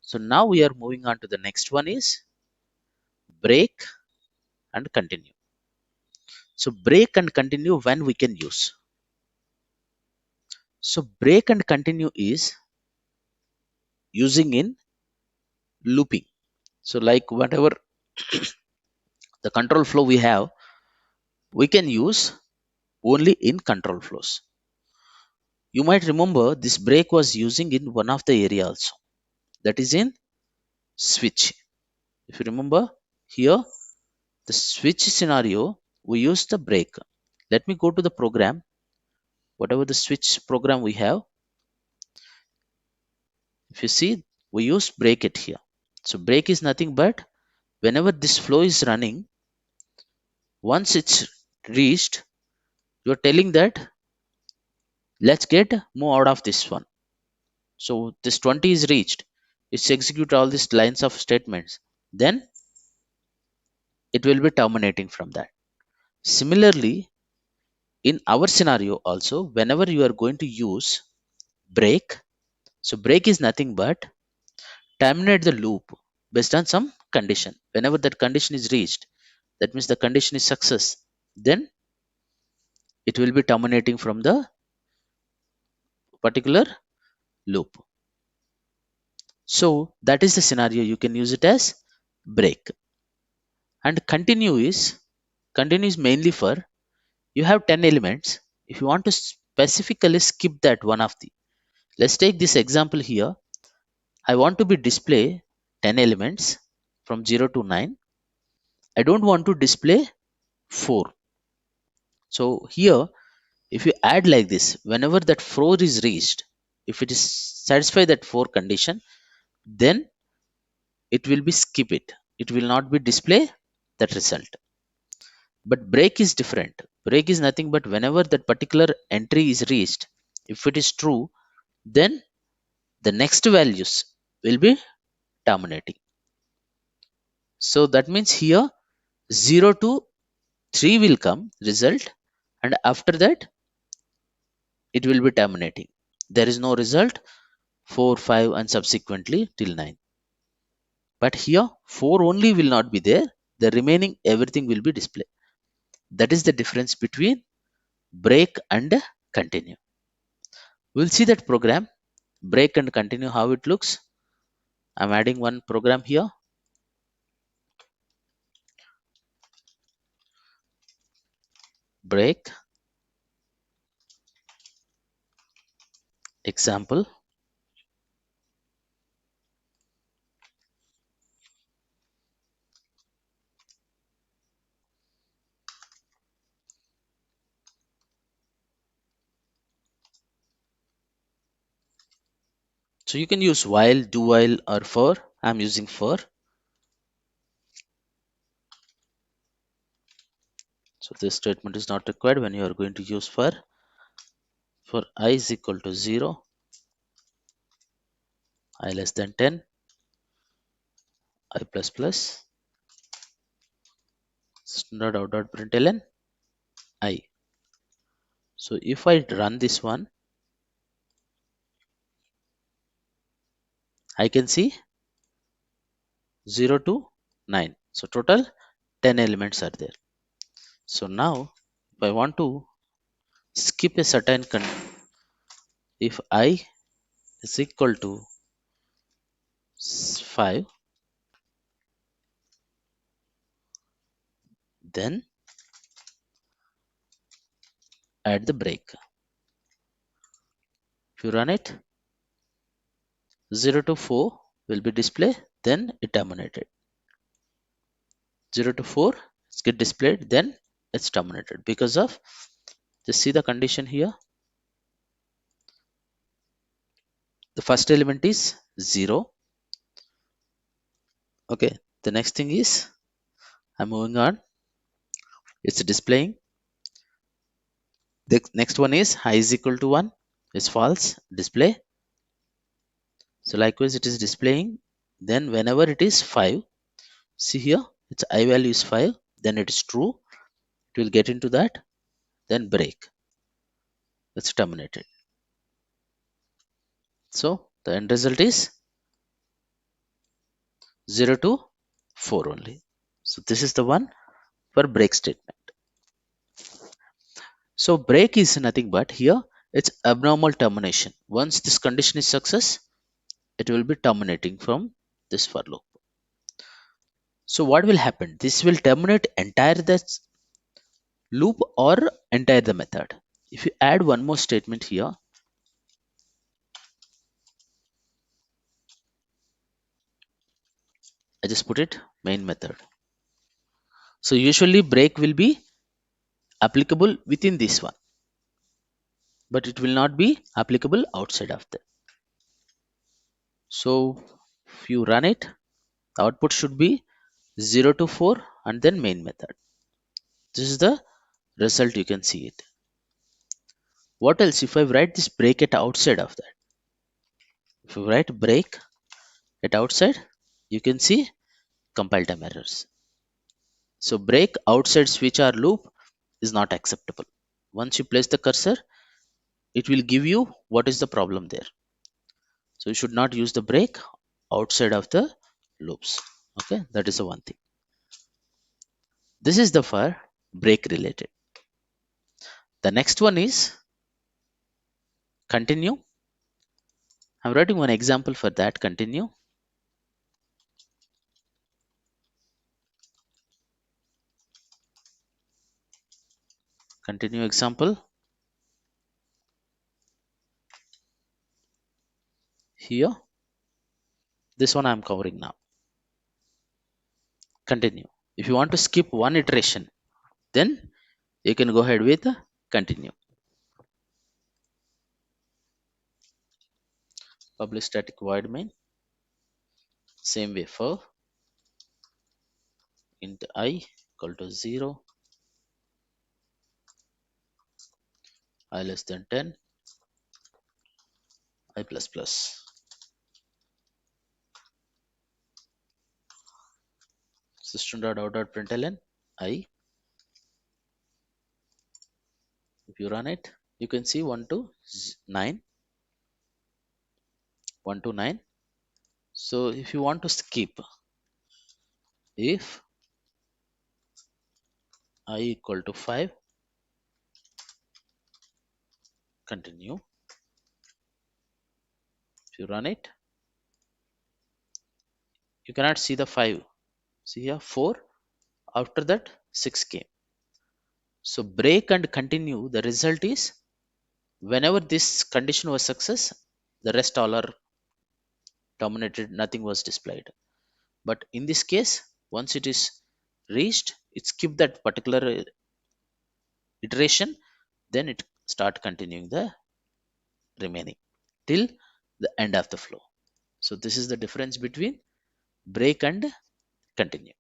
So now we are moving on to the next one is break and continue. So break and continue, when we can use. So break and continue is using in looping. So like whatever the control flow we have, we can use only in control flows. You might remember this break was using in one of the area also, that is in switch. If you remember here, the switch scenario, we use the break. Let me go to the program, whatever the switch program we have. If you see, we use break it here. So break is nothing but whenever this flow is running, once it's reached, you're telling that let's get move out of this one. So this 20 is reached, it's execute all these lines of statements, then it will be terminating from that. Similarly, in our scenario also, whenever you are going to use break, so break is nothing but terminate the loop based on some condition. Whenever that condition is reached, that means the condition is success, then it will be terminating from the particular loop. So that is the scenario, you can use it as break. And continue is mainly for, you have 10 elements. If you want to specifically skip that one of the, let's take this example here. I want to be display 10 elements from 0 to 9. I don't want to display 4. So here, if you add like this, whenever that 4 is reached, if it is satisfy that 4 condition, then it will be skip it. It will not be display that result. But break is different. Break is nothing but whenever that particular entry is reached, if it is true, then the next values will be terminating. So that means here 0 to 3 will come result, and after that it will be terminating. There is no result 4, 5 and subsequently till 9. But here 4 only will not be there. The remaining everything will be displayed. That is the difference between break and continue. We'll see that program break and continue how it looks. I'm adding one program here. Break example. So you can use while, do while or for. I'm using for. So this statement is not required when you are going to use for. For I is equal to 0, I less than 10, I plus plus, standard out dot println I. So if I run this one, I can see 0 to 9. So total 10 elements are there. So now if I want to skip a certain if I is equal to 5, then add the break. If you run it, 0 to 4 will be displayed, then it terminated. 0 to 4 it's get displayed, then it's terminated. Because of, just see the condition here. The first element is 0. Okay, the next thing is, I'm moving on, it's displaying. The next one is I is equal to 1 is false, display. So likewise it is displaying. Then whenever it is 5, see here, its I value is 5, then it is true, it will get into that, then break, it's terminated. So the end result is 0 to 4 only. So this is the one for break statement. So break is nothing but here it's abnormal termination. Once this condition is success, it will be terminating from this for loop. So what will happen? This will terminate entire the loop or entire the method. If you add one more statement here, I just put it main method. So usually break will be applicable within this one, but it will not be applicable outside of that. So if you run it, the output should be 0 to 4 and then main method. This is the result, you can see it. What else if I write this break at outside of that? If you write break at outside, you can see compile time errors. So break outside switch or loop is not acceptable. Once you place the cursor, it will give you what is the problem there. So you should not use the break outside of the loops. Okay, that is the one thing. This is the for break related. The next one is continue. I'm writing one example for that. Continue. Continue example. Here, this one I'm covering now. Continue. If you want to skip one iteration, then you can go ahead with continue. Publish static void main. Same way for int I equal to 0, I less than 10, I plus plus. System.out.println I. If you run it, you can see 1 to 9, 1 to 9. So if you want to skip, if I equal to 5, continue. If you run it, you cannot see the 5. See here 4, after that 6 came. So break and continue, the result is whenever this condition was success, the rest all are terminated, nothing was displayed. But in this case, once it is reached, it skip that particular iteration, then it start continuing the remaining till the end of the flow. So this is the difference between break and continue.